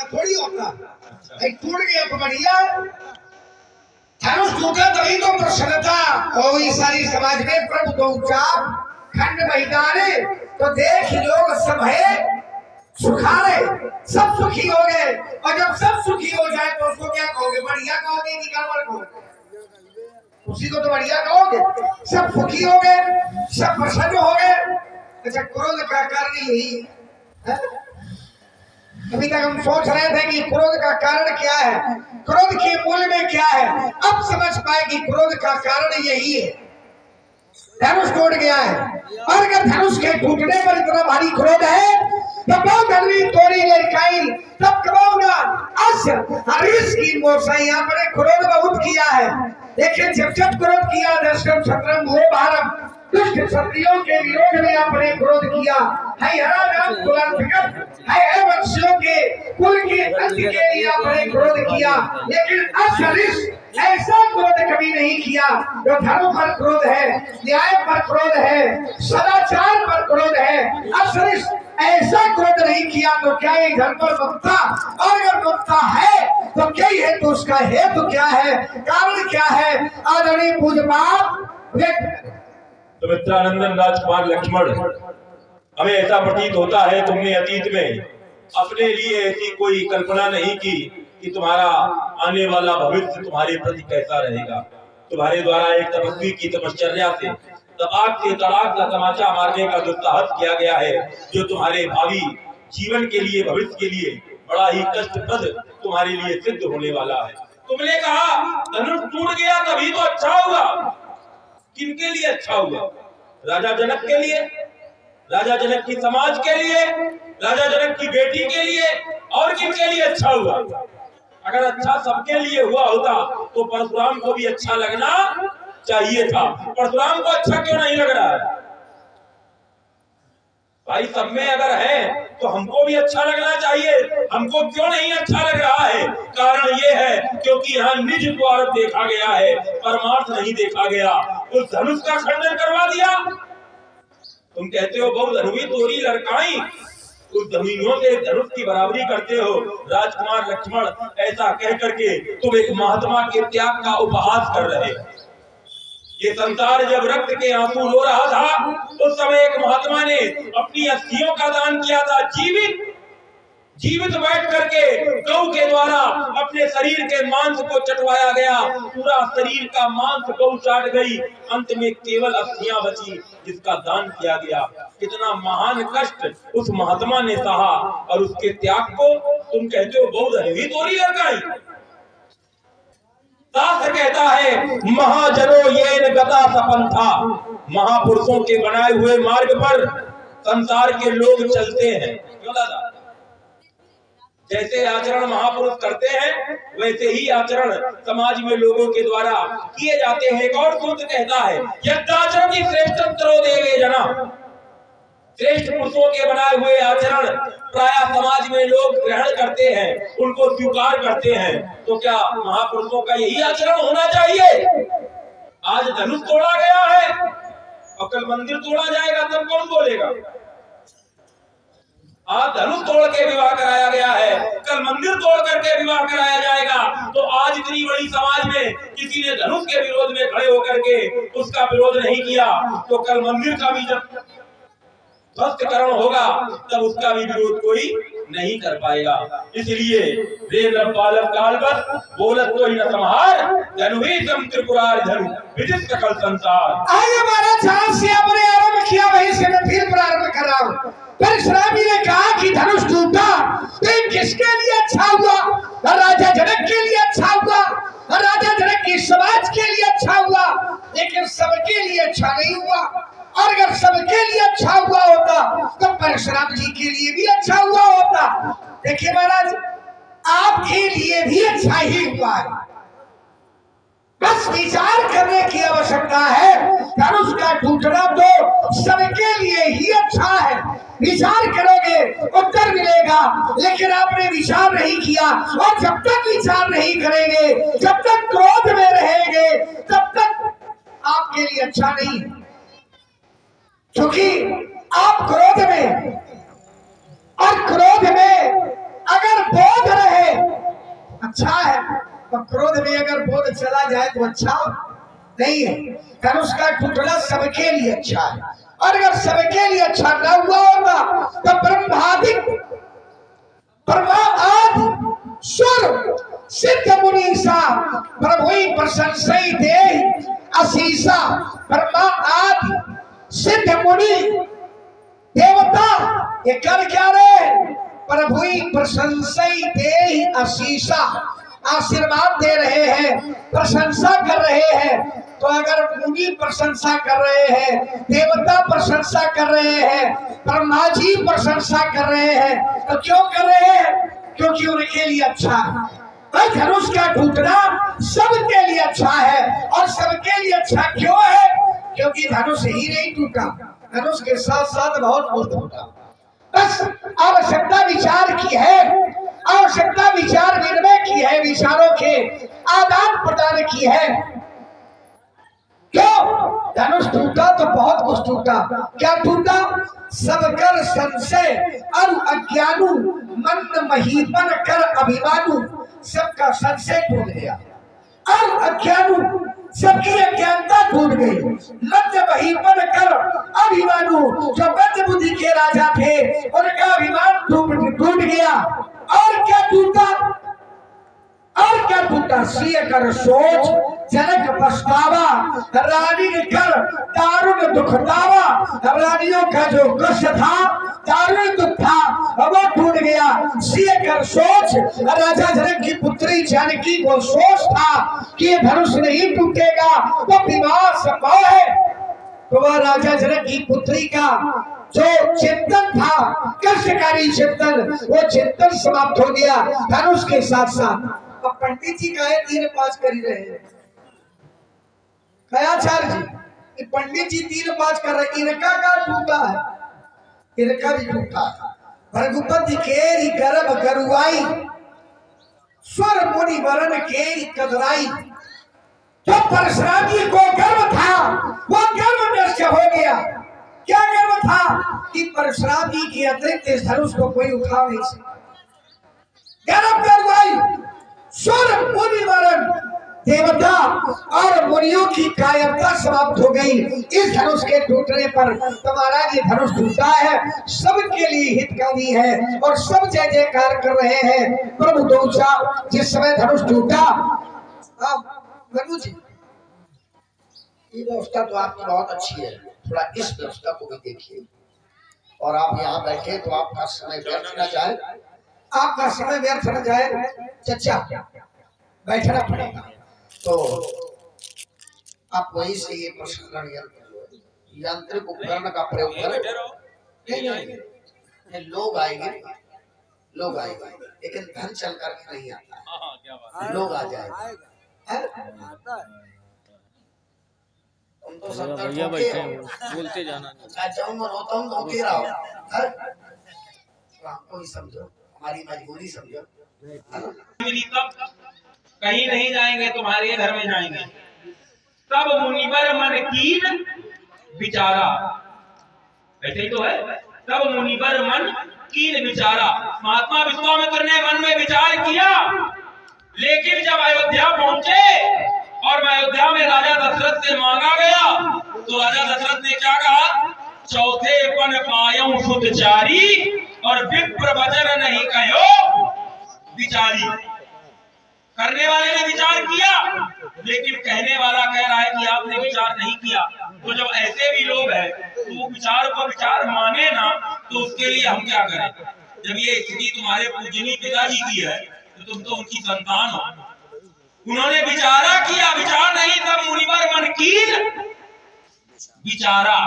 बढ़िया थोड़ी होता, टूट गया तो बढ़िया। धनुष टूटा तभी तो प्रसन्नता होगी सारी समाज में। प्रभु तो उच्चाप खंड महिदाने तो देख लोग सब है सुखारे, सब सुखी हो गए। और जब सब सुखी हो जाए तो उसको क्या कहोगे? बढ़िया कहोगे कि गड़बड़ कहोगे? उसी को तो बढ़िया कहोगे। सब सुखी हो गए, सब प्रसन्न हो गए। अच्छा, क्रोध का कारण यही है। अभी तक हम सोच रहे थे कि क्रोध का कारण क्या है, क्रोध के मूल में क्या है। अब समझ पाए कि क्रोध का कारण यही है। धनुष टूट गया है, और अगर धनुष के टूटने पर इतना भारी क्रोध है तो बहुत धनवी तोड़ी लड़काई तब कबाऊंगा। हरीश की मोसा यहाँ पर क्रोध बहुत किया है, लेकिन जब जब क्रोध किया दशरथ छत्रम वो भारत दुष्ट क्षत्रियों के विरोध में आपने क्रोध किया है। हरा राम कुलांतक है वंशियों के कुल के अंत के लिए आपने क्रोध किया, लेकिन असरिश ऐसा क्रोध कभी नहीं किया जो धर्म पर क्रोध है, न्याय पर क्रोध है, सदाचार पर क्रोध है। असरिश ऐसा क्रोध नहीं किया तो क्या ये धर्म पर ममता? और अगर ममता है तो क्या है तो उसका हेतु क्या है, कारण क्या है? आदरणीय पूज्य बाप तो मित्रानंदन राजकुमार लक्ष्मण, हमें ऐसा प्रतीत होता है तुमने अतीत में अपने लिए ऐसी कोई कल्पना नहीं की कि तुम्हारा आने वाला भविष्य तुम्हारे प्रति कैसा रहेगा। तुम्हारे द्वारा एक तपस्वी की तपश्चर्या से तपाक से तड़ाक का तमाचा मारने का दुस्साहस किया गया है, जो तुम्हारे भावी जीवन के लिए, भविष्य के लिए बड़ा ही कष्टप्रद तुम्हारे लिए सिद्ध होने वाला है। तुमने कहा धनुष टूट गया तभी तो अच्छा हुआ। किनके लिए अच्छा हुआ? राजा जनक के लिए, राजा जनक की समाज के लिए, राजा जनक की बेटी के लिए, और किनके लिए अच्छा हुआ? अगर अच्छा सबके लिए हुआ होता तो परशुराम को भी अच्छा लगना चाहिए था। परशुराम को अच्छा क्यों नहीं लग रहा है? भाई सब में अगर है तो हमको भी अच्छा लगना चाहिए। हमको क्यों नहीं अच्छा लग रहा है? कारण ये है क्योंकि यहाँ निज द्वार देखा गया है, परमार्थ नहीं देखा गया। उस धनुष का खंडन करवा दिया। तुम कहते हो बहु धनुवी तोरी लड़काई, उस धनुइयों से धनुष की बराबरी करते हो। राजकुमार लक्ष्मण, ऐसा कह करके तुम एक महात्मा के त्याग का उपहास कर रहे हो। ये संसार जब रक्त के आंसू रो रहा था, उस समय एक महात्मा ने अपनी अस्थियों का दान किया था। जीवित बैठ करके गौ के द्वारा अपने शरीर के मांस को चटवाया गया। पूरा शरीर का मांस गौ चाट गई, अंत में केवल अस्थियां बची जिसका दान किया गया। कितना महान कष्ट उस महात्मा ने सहा, और उसके त्याग को तुम कहते हो बहुत धनवी तोरी लड़काई। शास्त्र कहता है महाजनो येन गता सपंथा, महापुरुषों के बनाए हुए मार्ग पर संसार के लोग चलते हैं। क्यों दादा? जैसे आचरण महापुरुष करते हैं वैसे ही आचरण समाज में लोगों के द्वारा किए जाते हैं। एक और सूत्र कहता है यद्दाचरण की श्रेष्ठत्रो देवे जना, श्रेष्ठ पुरुषों के बनाए हुए आचरण प्राय समाज में लोग ग्रहण करते हैं, उनको स्वीकार करते हैं। तो क्या महापुरुषों का यही आचरण होना चाहिए? आज धनुष तोड़ा गया है और कल मंदिर तोड़ा जाएगा, तब कौन बोलेगा? आज धनुष तोड़ के विवाह कराया गया है, कल मंदिर तोड़ करके विवाह कराया जाएगा। तो आज इतनी बड़ी समाज में किसी ने धनुष के विरोध में खड़े होकर के उसका विरोध नहीं किया, तो कल मंदिर का भी जब ध्वस्तकरण होगा तब उसका भी विरोध कोई नहीं कर पाएगा। इसलिए रे बालक काल बस बोलत तो ही न संहार, धनुवी सम त्रिपुरार धनु विदित सकल संसार। आज हमारा चांस से आपने आरंभ किया, वहीं से मैं फिर प्रारंभ कर रहा हूँ। परशुराम जी ने कहा कि धनुष टूटा तो ये किसके लिए अच्छा हुआ? राजा जनक के लिए अच्छा हुआ, राजा जनक की समाज के लिए अच्छा हुआ, लेकिन सबके लिए अच्छा नहीं हुआ। और अगर सबके लिए अच्छा हुआ होता तो परशुराम जी के लिए भी अच्छा हुआ होता। देखिए महाराज, आपके लिए भी अच्छा ही हुआ है, बस विचार करने की आवश्यकता है। धनुष का टूटना तो सबके लिए ही अच्छा है, विचार करोगे उत्तर मिलेगा। लेकिन आपने विचार नहीं किया, और जब तक विचार नहीं करेंगे, जब तक क्रोध में रहेंगे, तब तक आपके लिए अच्छा नहीं। क्योंकि आप क्रोध में, और क्रोध में अगर बोध अच्छा है, तो क्रोध में अगर बोध चला जाए तो अच्छा नहीं है। धनुष का टूटना सबके लिए अच्छा है, और अगर सबके लिए अच्छा न हुआ होगा तो ब्रह्मादिक परमादि सुर सिद्ध मुनीसा प्रभु प्रशंसई दे असीसा। ब्रह्मा आदि सिद्ध मुनि देवता ये कर क्या रहे? प्रभु प्रशंसई दे असीसा, आशीर्वाद दे रहे हैं, प्रशंसा कर रहे हैं। तो अगर मुनि प्रशंसा कर रहे हैं, देवता प्रशंसा कर रहे हैं, ब्रह्मा जी प्रशंसा कर रहे हैं, तो क्यों कर रहे हैं? क्योंकि उनके लिए अच्छा है। भाई धनुष का टूटना सबके लिए अच्छा है, और सबके लिए अच्छा क्यों है? क्योंकि धनुष ही नहीं टूटा, धनुष के साथ साथ बहुत कुछ टूटा। बस आवश्यकता विचार की है, आवश्यकता विचार विनिमय की है, विचारों के आदान प्रदान की है। क्यों? धनुष टूटा तो बहुत कुछ टूटा। क्या टूटा? सबकर संशय और अज्ञानु मन महीपन कर अभिमानु, सबका संशय टूट गया और अज्ञानु सबकी अज्ञानता टूट गई। मध्य महीपन कर अभिमानु, जो मध्य बुद्धि के राजा थे उनका अभिमान टूट गया। और क्या टूटा? और क्या टूटा? सिय कर सोच जनक पछतावा, रानी कर दारुण दुख दावा। रानियों का जो कष्ट था, दारुण दुख था, वो टूट गया। सिय कर सोच, राजा जनक की पुत्री जानकी को सोच था कि ये धनुष नहीं टूटेगा, वो विवाह संभव है। तो वह राजा जनक की पुत्री का जो चिंतन था, कष्टकारी चिंतन, वो चिंतन समाप्त हो गया धनुष के साथ साथ। अब पंडित जी का 3-5 कर ही रहे हैं, कयाचार्य जी, पंडित जी 3-5 कर रहे, इनका का टूटा है, इनका भी टूटा है। भृगुपति केरी गर्भ गरुआई, स्वर मुनि वरण केरी कदराई। जो परशुराम जी को गर्व था, वो गर्व नष्ट हो गया। क्या गर्व था? कि परशुराम जी की अतिरिक्त इस धनुष को कोई उठा नहीं सकता। गर्भ गरुआई, स्वर मुनि वरण, देवता और मुनियों की कायरता समाप्त हो गई इस धनुष के टूटने पर। तुम्हारा ये धनुष टूटा है, सबके लिए हितकारी है, और सब जय जयकार कर रहे हैं। प्रभु दूचा जिस समय धनुष टूटा, प्रभु जी ये व्यवस्था तो आपकी बहुत अच्छी है, थोड़ा इस व्यवस्था को भी देखिए। और आप यहाँ बैठे तो आपका समय व्यर्थ न जाए, आपका समय व्यर्थ न जाए। चचा बैठना पड़ेगा, तो आप वहीं से ये प्रशिक्षण यांत्रिक उपकरण का प्रयोग करें। नहीं, लोग आएंगे, लोग आएंगे, लेकिन धन चल करके नहीं आता, लोग आ जाएंगे। तुम तो सब बोलते जाना, रोता हूँ तो कह रहा हूँ, हमको ही समझो, हमारी मजबूरी समझो। कहीं नहीं जाएंगे, तुम्हारे घर में जाएंगे। तब मुनिवर मन कीन विचारा, ऐसे ही तो है। तब मुनिवर मन कीन विचारा, महात्मा विश्वामित्र ने मन में विचार किया। लेकिन जब अयोध्या पहुंचे और अयोध्या में राजा दशरथ से मांगा गया, तो राजा दशरथ ने क्या कहा? चौथे पन पायऊ सुत चारी, और विप्र वचन नहीं कहो विचारी। करने वाले ने विचार किया, लेकिन कहने वाला कह रहा है कि आपने विचार नहीं किया। तो जब ऐसे भी लोग हैं तो वो विचार को विचार माने ना, तो उसके लिए हम क्या करें? जब ये स्थिति तुम्हारे पूजनीय पिताजी की है तो तुम तो उनकी संतान हो। उन्होंने विचारा किया, विचार नहीं, तब मुनिवर मन कीन विचारा।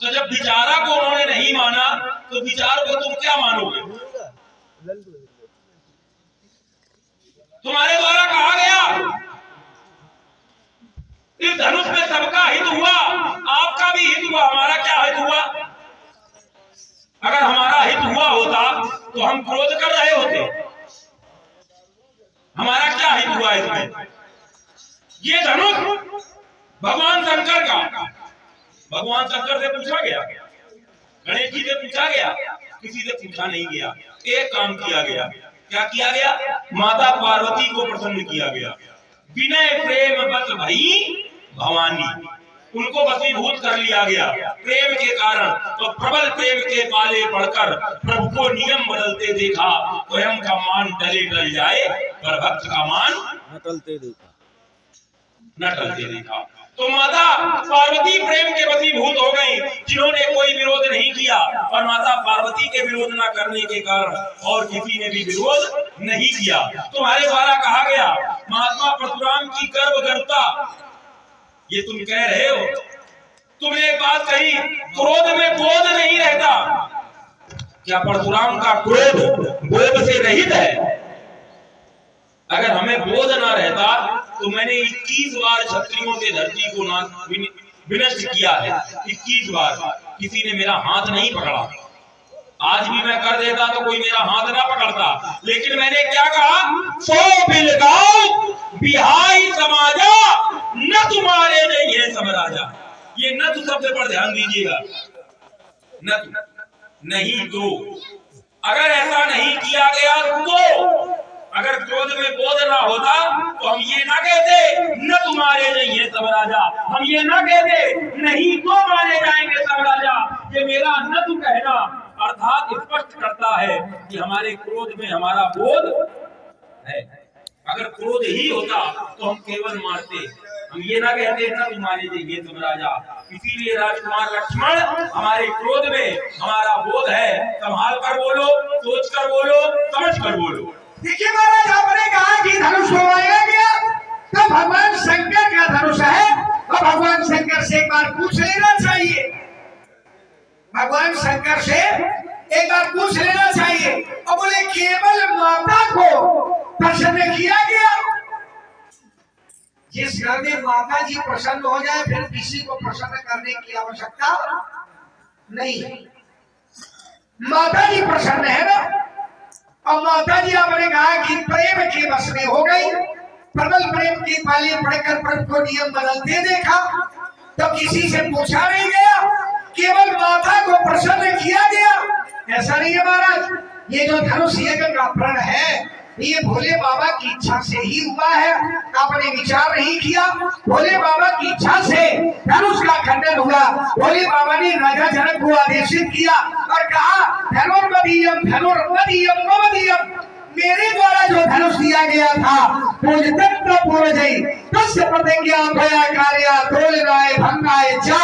तो जब विचारा को उन्होंने नहीं माना, तो विचार को तुम क्या मानोगे? तुम्हारे द्वारा कहा गया इस धनुष में सबका हित हुआ, आपका भी हित हुआ, हमारा क्या हित हुआ? अगर हमारा हित हुआ होता तो हम क्रोध कर रहे होते। हमारा क्या हित हुआ इसमें? ये धनुष भगवान शंकर का, भगवान शंकर से पूछा गया, गणेश जी से पूछा गया, किसी से पूछा नहीं गया। एक काम किया गया। क्या किया गया? माता पार्वती को प्रसन्न किया गया। विनय प्रेम बस भई भवानी, उनको वशीभूत कर लिया गया प्रेम के कारण। तो प्रबल प्रेम के पाले पड़कर प्रभु को नियम बदलते देखा। स्वयं का मान टले टल जाए पर भक्त का मान न टलते देखा। तो माता पार्वती प्रेम के वशीभूत हो गई, जिन्होंने कोई विरोध नहीं किया। और माता पार्वती के विरोध न करने के कारण और किसी ने भी विरोध नहीं किया। तुम्हारे द्वारा कहा गया महात्मा परशुराम की गर्भगर्भता, ये तुम कह रहे हो। तुमने एक बात कही, क्रोध में बोध नहीं रहता। क्या परशुराम का क्रोध बोध से रहित है? अगर हमें बोध ना रहता तो मैंने 21 बार क्षत्रियों से धरती को विनष्ट किया है। 21 बार किसी ने मेरा हाथ नहीं पकड़ा। आज भी मैं कर देता तो कोई मेरा हाथ ना पकड़ता। लेकिन मैंने क्या कहा, सो बिलगाओ बिहाई समाजा न तुम्हारे नहीं है सब राजा। ये न तो शब्द पर ध्यान दीजिएगा। न नहीं तो, अगर ऐसा नहीं किया गया तो, अगर क्रोध में बोध ना होता तो हम ये ना कहते न तुम्हारे नहीं है सब राजा, हम ये ना कहते नहीं तो मारे जाएंगे सब राजा। ये मेरा न तू कहना अर्थात स्पष्ट करता है कि हमारे क्रोध में हमारा बोध है। अगर क्रोध ही होता तो हम केवल मारते, हम ये ना कहते न तुम्हारे नहीं सब राजा। इसीलिए राजकुमार लक्ष्मण, हमारे क्रोध में हमारा बोध है। संभाल कर बोलो, सोच कर बोलो, समझ कर बोलो। देखिए महाराज, आपने कहा कि धनुष उड़ाया गया तो भगवान शंकर का धनुष है। और भगवान शंकर से एक बार पूछ लेना चाहिए, भगवान शंकर से एक बार पूछ लेना चाहिए। और बोले केवल माता को प्रसन्न किया गया। जिस घर में माता जी प्रसन्न हो जाए फिर किसी को प्रसन्न करने की आवश्यकता नहीं। माता जी प्रसन्न है ना। और माता जी आपने कहा कि प्रेम के वश में हो गई। प्रबल प्रेम के पाले पड़कर प्रभु को नियम बदलते देखा तो किसी से पूछा नहीं गया, केवल माता को प्रसन्न किया गया। ऐसा नहीं है महाराज, ये जो धनुष यज्ञ का प्रण है ये भोले बाबा की इच्छा से ही हुआ है। आपने विचार नहीं किया, भोले बाबा की इच्छा से धनुष का खंडन हुआ। भोले बाबा ने राजा जनक को आदेशित किया और कहा धनुर्मदीयम धनुर्मदीयम ममदीयम, मेरे द्वारा जो धनुष दिया गया था पूजतत्व पूर्वजय तस्य प्रतिज्ञा भया कार्या तोलनाय भंगाय चा,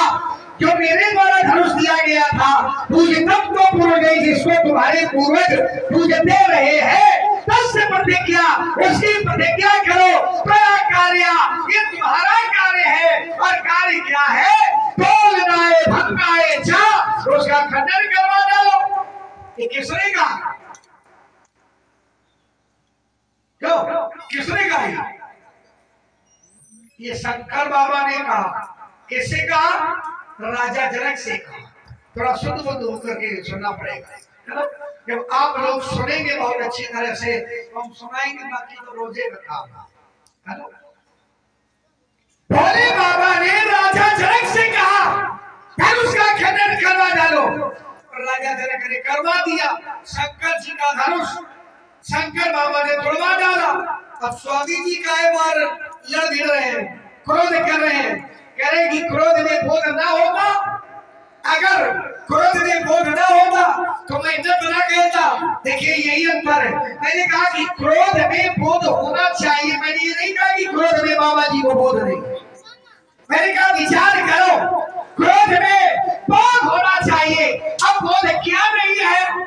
जो मेरे द्वारा धनुष दिया गया था पूजतत्व पूर्वजय, जिसको तुम्हारे पूर्वज पूजते रहे हैं, तस्य प्रतिज्ञा, उसकी प्रतिज्ञा करो। भया कार्या, ये तुम्हारा कार्य है। और कार्य क्या है? तोलनाय भंगाय चा, उसका खंडन करवा डालो। ये किसने कहा? क्यों किसने कहा? ये शंकर बाबा ने कहा। किससे कहा? राजा जनक से कहा। थोड़ा शुद्ध बुद्ध होकर के सुनना पड़ेगा, है ना। जब आप लोग सुनेंगे बहुत अच्छी तरह से तो हम सुनाएंगे, बाकी तो रोजे का काम है ना। भोले बाबा ने राजा जनक से कहा धनुष का खंडन करवा डालो। राजा जनक ने करवा दिया। शंकर जी का धनुष शंकर बाबा ने तोड़वा डाला। अब स्वामी जी का बार लड़ भिड़ रहे हैं, क्रोध कर रहे हैं, कह रहे कि क्रोध में बोध ना होगा। अगर क्रोध में बोध ना होता तो मैं इज्जत ना कहता। देखिए यही अंतर है। मैंने कहा कि क्रोध में बोध होना चाहिए, मैंने ये नहीं कहा कि क्रोध में बाबा जी को बोध नहीं। मैंने कहा विचार करो, क्रोध में बोध होना चाहिए। अब बोध क्या नहीं है?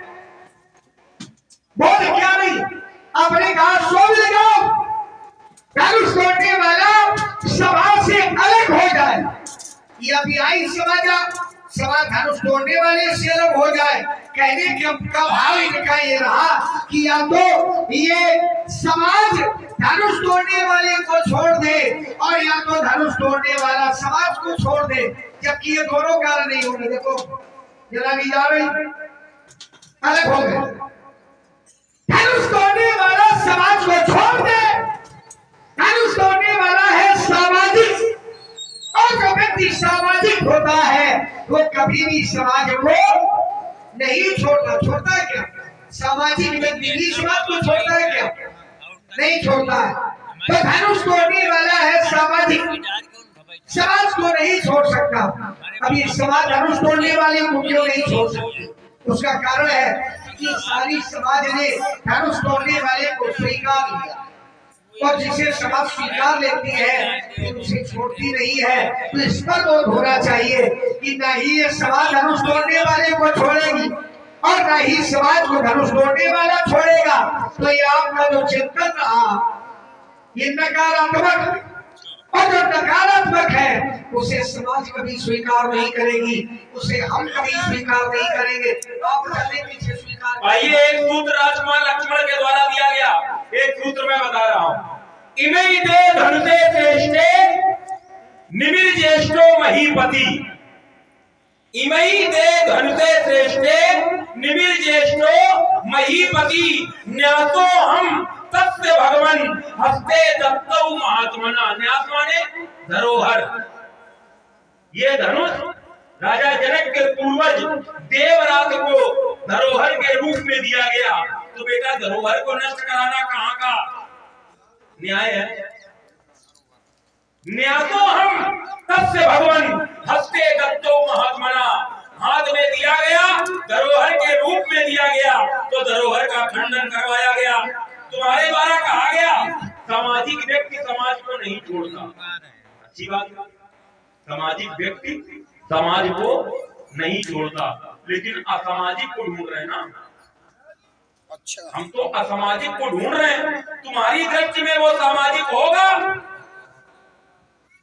बोध क्या नहीं? आपने कहा सोच लगाओ, धनुष तोड़ने वाला समाज से अलग हो जाए। ये अभी आई समाज धनुष तोड़ने वाले से अलग हो जाए। कहने का भाव इनका ये रहा कि या तो ये समाज धनुष तोड़ने वाले को छोड़ दे और या तो धनुष तोड़ने वाला समाज को छोड़ दे। जबकि ये दोनों कारण नहीं होंगे। देखो जला नहीं जा रही, अलग हो गए। धनुष तोड़ने वाला समाज को छोड़ दे। धनुष तोड़ने वाला है सामाजिक, और जो व्यक्ति सामाजिक होता है वो कभी भी समाज को नहीं छोड़ता। छोड़ता है क्या? सामाजिक व्यक्ति भी समाज को छोड़ता है क्या? नहीं छोड़ता है। तो धनुष तोड़ने वाला है सामाजिक, समाज को नहीं छोड़ सकता। अभी समाज धनुष तोड़ने वाले को क्यों नहीं छोड़ सकते? उसका कारण है कि सारी समाज ने धनुष तोड़ने वाले को स्वीकार लिया, और जिसे समाज स्वीकार लेती है तो उसे छोड़ती नहीं है। तो इस पर बोध होना चाहिए कि न ही ये समाज धनुष तोड़ने वाले को छोड़ेगी और न ही समाज को धनुष तोड़ने वाला छोड़ेगा। तो ये आपका जो चिंतन रहा ये नकारात्मक, और जो नकारात्मक है उसे समाज कभी स्वीकार नहीं करेगी, उसे हम कभी स्वीकार नहीं करेंगे। आप पहले पीछे स्वीकार। आइए, एक सूत्र राजकुमार लक्ष्मण के द्वारा दिया गया, एक सूत्र मैं बता रहा हूं। इमई दे धनुषे श्रेष्ठे निमिर ज्येष्ठो महीपति। इमई दे धनुषे श्रेष्ठे निमिर ज्येष्ठो महीपति। न्यासो हम तस्य भगवन हस्ते दत्तौ महात्मना। न्यास माने धरोहर। ये धनुष राजा जनक के पूर्वज देवराज को धरोहर के रूप में दिया गया। तो बेटा, धरोहर को नष्ट कराना कहाँ का न्याय है? न्यासो हम तस्य भगवन हस्ते दत्तौ महात्मना। हाथ में दिया गया, धरोहर के रूप में दिया गया, तो धरोहर का खंडन करवाया गया। तुम्हारे द्वारा कहा गया सामाजिक व्यक्ति समाज को नहीं छोड़ता। अच्छी बात है, सामाजिक व्यक्ति समाज को नहीं छोड़ता, लेकिन असामाजिक को ढूंढ रहे हैं ना। अच्छा, हम तो असामाजिक को ढूंढ रहे हैं। तुम्हारी दृष्टि में वो सामाजिक होगा?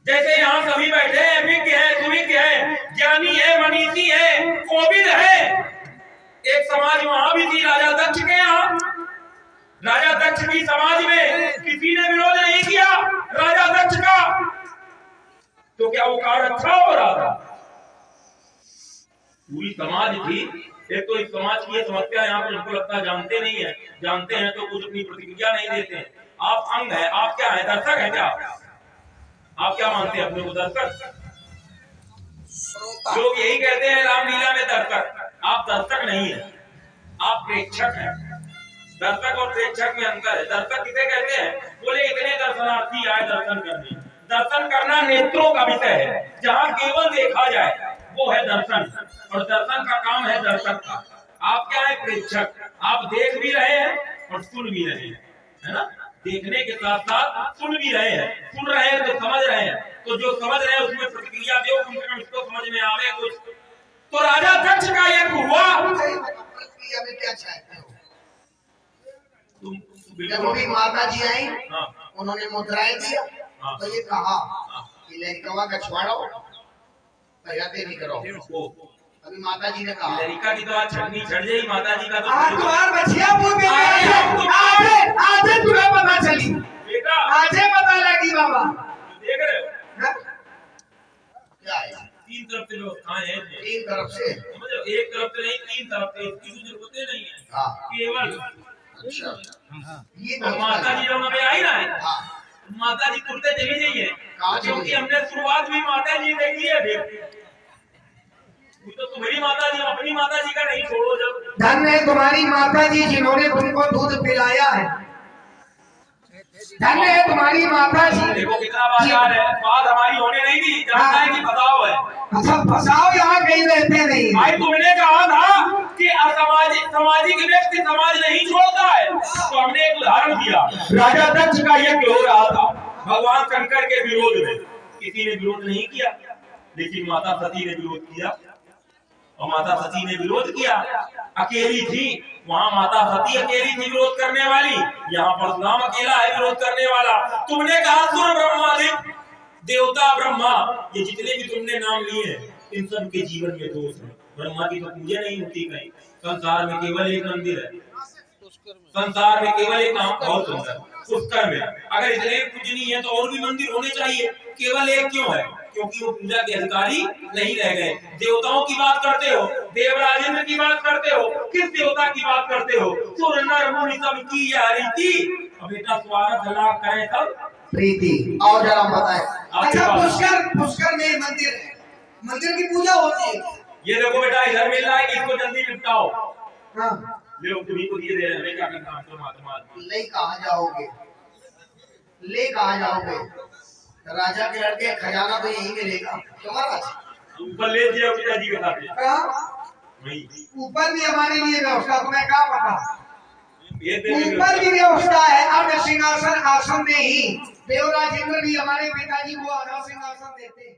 जैसे यहाँ सभी बैठे हैं, विज्ञ है, सुविज्ञ है, ज्ञानी है, मनीषी है, कोविद है। एक समाज वहां भी थी राजा दक्ष के यहाँ। राजा दक्ष की समाज में किसी ने विरोध नहीं किया राजा दक्ष का, तो क्या वो कार्य अच्छा हो रहा था? पूरी समाज थी। एक तो इस समाज की समस्या यहाँ पर हमको लगता है जानते नहीं है, जानते हैं तो कुछ अपनी प्रतिक्रिया नहीं देते हैं। आप अंग है, आप क्या है, दर्शक है क्या? आप क्या मानते हैं अपने को? दर्शक। लोग यही कहते हैं रामलीला में दर्शक। आप दर्शक नहीं है, आप प्रेक्षक हैं। दर्शक और प्रेक्षक में अंतर है। दर्शक किसे कहते हैं? बोले इतने दर्शनार्थी आए दर्शन करने। दर्शन करना नेत्रों का विषय है, जहाँ केवल देखा जाए वो है दर्शन, और दर्शन का काम है दर्शक का। आप क्या है? प्रेक्षक। आप देख भी रहे हैं और सुन भी रहे हैं, है ना? देखने के साथ साथ सुन भी रहे हैं। सुन रहे हैं तो समझ रहे हैं, तो जो समझ रहे हैं उसमें प्रतिक्रिया दो, कम से कम इसको समझ में आवे कुछ। तो राजा दक्ष का ये हुआ। प्रतिक्रिया में क्या चाहते हो? जब अभी माता जी आई, उन्होंने मुद्राएं दिया, तो ये कहा कि लड़कवा का छुड़ाओ, पहले नहीं करो। अभी माता जी ने कहा लड़का की तो आज छड़नी छड़ जाएगी। माता जी का तो तुम्हार बचिया मुंह में आजे तुम्हें पता चली बेटा, आजे पता लगी बाबा। देख रहे हो क्या है? तीन तरफ से व्यवस्थाएं हैं। तीन तरफ से, समझो, एक तरफ से नहीं, तीन तरफ से। इसकी जरूरत नहीं है, केवल। अच्छा, ये माता जी जब हमें आई ना है, माता जी तुरते चली जाइए, क्योंकि हमने शुरुआत भी माता जी देखी है। तो तुम्हारी माता जी, अपनी माता जी का नहीं छोड़ो। जब धन्य है तुम्हारी माता जी जिन्होंने तुमको दूध पिलाया है। धन्य है तुम्हारी माता जी। देखो कितना बाजार है, बात हमारी होने नहीं दी, जानना है कि फसाओ है। अच्छा, फसाओ यहाँ कहीं रहते नहीं। भाई तुमने कहा था कि सामाजिक व्यक्ति समाज नहीं छोड़ता है, तो हमने एक उदाहरण दिया। राजा दक्ष का यज्ञ हो रहा था भगवान शंकर के विरोध में। किसी ने विरोध नहीं किया, लेकिन माता सती ने विरोध किया। और माता सती ने विरोध किया, अकेली थी वहां। माता सती अकेली थी विरोध करने वाली, यहाँ परशुराम अकेला है विरोध करने वाला। तुमने कहा सुर ब्रह्मादिक देवता ब्रह्मा, ये जितने भी तुमने नाम लिए हैं, इन सब के जीवन में दोष है। ब्रह्मा की तो पूजा नहीं होती कहीं। संसार में केवल एक मंदिर है, संसार में केवल एक नाम, बहुत सुंदर, पुष्कर में। अगर इतने पूजनीय है तो और भी मंदिर होने चाहिए। केवल एक क्यों है? क्योंकि वो पूजा के अधिकारी नहीं रह गए। देवताओं की बात करते हो, देवराजेंद्र की बात करते हो, किस देवता की बात करते हो? सुर नर मुनि सब की यह रीति। अब बेटा स्वागत लाभ करें तब प्रीति। और जरा बताएं। अच्छा, पुष्कर में मंदिर है, मंदिर की पूजा होती है। ये देखो बेटा, इधर मिल रहा है कि इसको जल्दी निपटाओ। हाँ, ले तुम्ही को दिए दे रहे हैं, क्या करना है? महात्मा नहीं, कहाँ जाओगे? लेकर आ जाओगे। राजा के लड़के खजाना तो यही मिलेगा तुम्हारा। ऊपर ले दिया पिताजी के साथ ऊपर भी हमारे लिए व्यवस्था, तुम्हें क्या पता? ऊपर ऊपर भी व्यवस्था है। अर्ध सिंहासन आसन में ही देवराज इंद्र भी हमारे पिताजी को आधा सिंहासन देते।